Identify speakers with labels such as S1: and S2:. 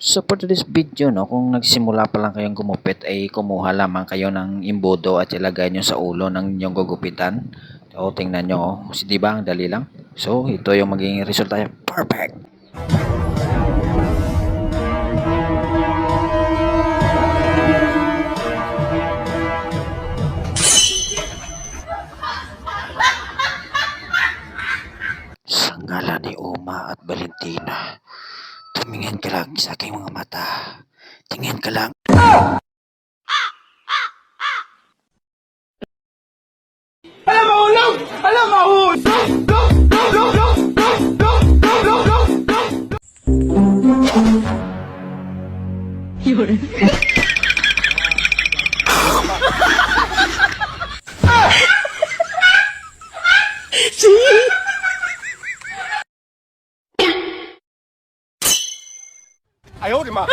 S1: So for today's video, no, kung nagsimula pa lang kayong gumupit ay kumuha lamang kayo ng imbodo at ilagay nyo sa ulo ng inyong gugupitan. So tingnan nyo, oh. Di ba ang dali lang? So ito yung magiging resulta niya. Perfect! Sa ngalan ni Uma at Valentina, tumingin ka lang sa aking mga mata. Tingin ka lang.
S2: Alam mahulog! Alam mahulog! Yun. See? 哎呦我的妈！